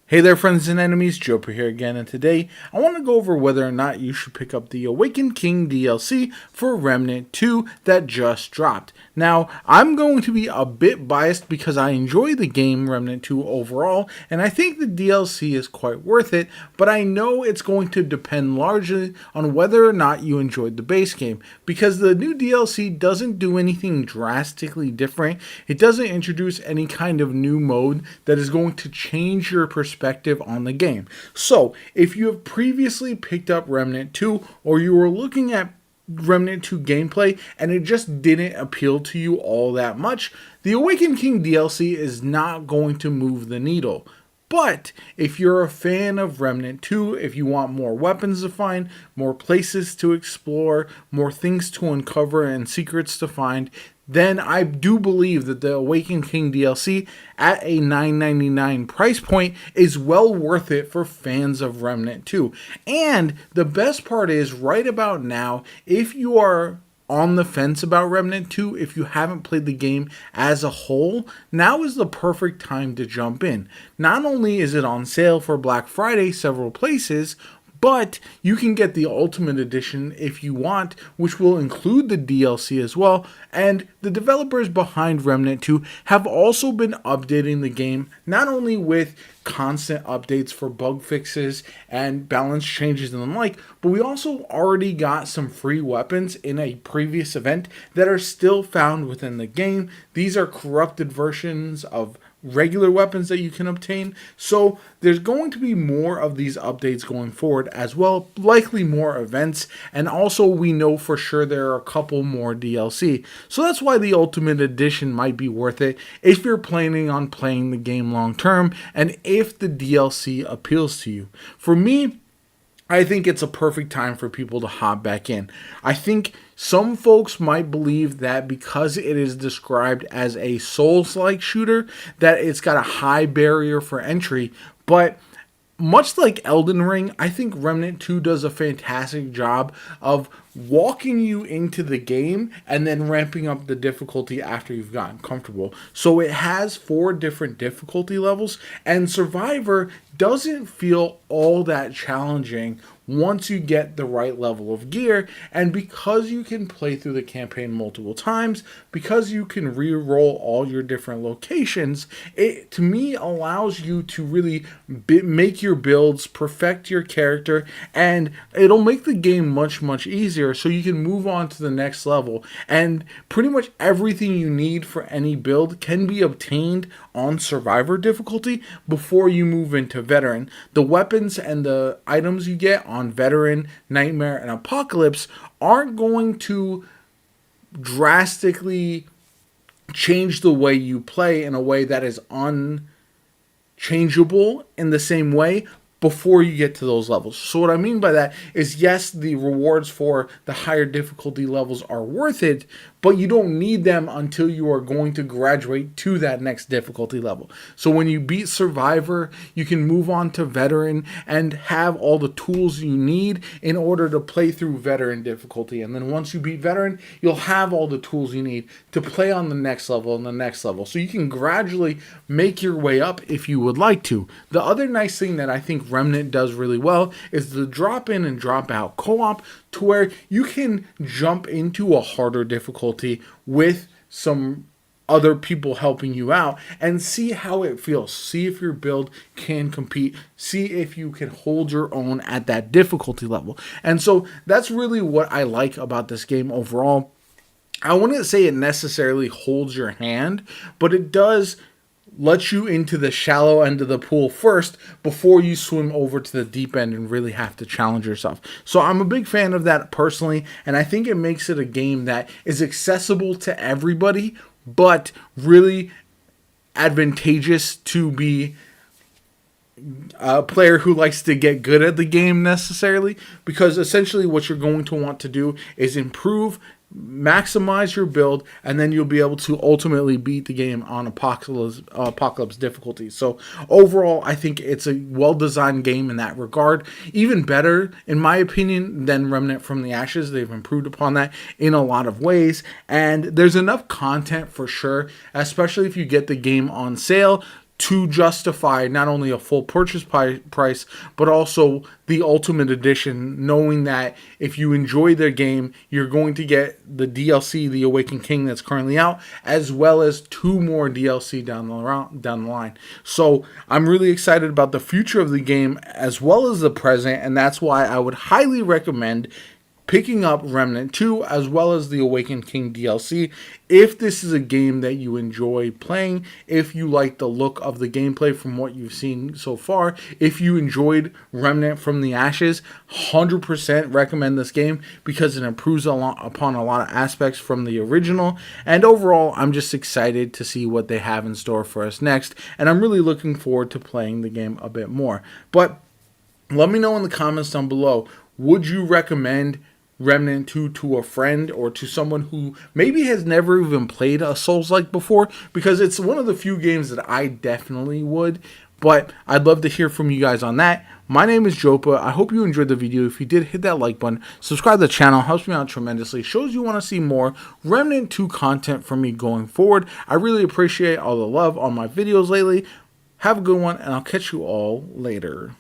Hey there, friends and enemies, JoPaWrites here again, and today I want to go over whether or not you should pick up the Awakened King DLC for Remnant 2 that just dropped. Now, I'm going to be a bit biased because I enjoy the game Remnant 2 overall, and I think the DLC is quite worth it, but I know it's going to depend largely on whether or not you enjoyed the base game, because the new DLC doesn't do anything drastically different. It doesn't introduce any kind of new mode that is going to change your perspective on the game. So, if you have previously picked up Remnant 2 or you were looking at Remnant 2 gameplay and it just didn't appeal to you all that much, the Awakened King DLC is not going to move the needle. But if you're a fan of Remnant 2, if you want more weapons to find, more places to explore, more things to uncover and secrets to find, then I do believe that the Awakened King DLC at a $9.99 price point is well worth it for fans of Remnant 2. And the best part is, right about now, if you are on the fence about Remnant 2, if you haven't played the game as a whole, now is the perfect time to jump in. Not only is it on sale for Black Friday several places, but you can get the Ultimate Edition if you want, which will include the DLC as well. And the developers behind Remnant 2 have also been updating the game, not only with constant updates for bug fixes and balance changes and the like, but we also already got some free weapons in a previous event that are still found within the game. These are corrupted versions of regular weapons that you can obtain. So there's going to be more of these updates going forward as well, likely more events, and also we know for sure there are a couple more DLC. So that's why the Ultimate Edition might be worth it if you're planning on playing the game long term and if the DLC appeals to you. For me, I think it's a perfect time for people to hop back in. I think some folks might believe that because it is described as a Souls-like shooter, that it's got a high barrier for entry, but much like Elden Ring, I think Remnant 2 does a fantastic job of walking you into the game and then ramping up the difficulty after you've gotten comfortable. So it has 4 different difficulty levels, and Survivor doesn't feel all that challenging once you get the right level of gear. And because you can play through the campaign multiple times, because you can re-roll all your different locations, it to me allows you to really make your builds, perfect your character, and it'll make the game much easier so you can move on to the next level. And pretty much everything you need for any build can be obtained on Survivor difficulty before you move into Veteran. The weapons and the items you get on Veteran, Nightmare, and Apocalypse aren't going to drastically change the way you play in a way that is unchangeable in the same way before you get to those levels. So what I mean by that is, yes, the rewards for the higher difficulty levels are worth it, but you don't need them until you are going to graduate to that next difficulty level. So when you beat Survivor, you can move on to Veteran and have all the tools you need in order to play through Veteran difficulty. And then once you beat Veteran, you'll have all the tools you need to play on the next level and the next level. So you can gradually make your way up if you would like to. The other nice thing that I think Remnant does really well is the drop in and drop out co-op, to where you can jump into a harder difficulty with some other people helping you out and see how it feels. See if your build can compete. See if you can hold your own at that difficulty level. And so that's really what I like about this game overall. I wouldn't say it necessarily holds your hand, but it does let you into the shallow end of the pool first before you swim over to the deep end and really have to challenge yourself. So I'm a big fan of that personally, and I think it makes it a game that is accessible to everybody, but really advantageous to be a player who likes to get good at the game necessarily, because essentially what you're going to want to do is improve, maximize your build, and then you'll be able to ultimately beat the game on apocalypse difficulty. So overall, I think it's a well-designed game in that regard. Even better, in my opinion, than Remnant from the Ashes. They've improved upon that in a lot of ways, and there's enough content for sure, especially if you get the game on sale, to justify not only a full purchase price, but also the Ultimate Edition, knowing that if you enjoy their game, you're going to get the DLC, The Awakened King, that's currently out, as well as 2 more DLC down the line. So I'm really excited about the future of the game as well as the present, and that's why I would highly recommend picking up Remnant 2 as well as the Awakened King DLC if this is a game that you enjoy playing, if you like the look of the gameplay from what you've seen so far, if you enjoyed Remnant from the Ashes. 100% recommend this game because it improves upon a lot of aspects from the original, and overall I'm just excited to see what they have in store for us next, and I'm really looking forward to playing the game a bit more. But let me know in the comments down below, would you recommend Remnant 2 to a friend or to someone who maybe has never even played a Souls-like before? Because it's one of the few games that I definitely would, but I'd love to hear from you guys on that. My name is Jopa. I hope you enjoyed the video. If you did, hit that like button. Subscribe to the channel. Helps me out tremendously. Shows you want to see more Remnant 2 content from me going forward. I really appreciate all the love on my videos lately. Have a good one, and I'll catch you all later.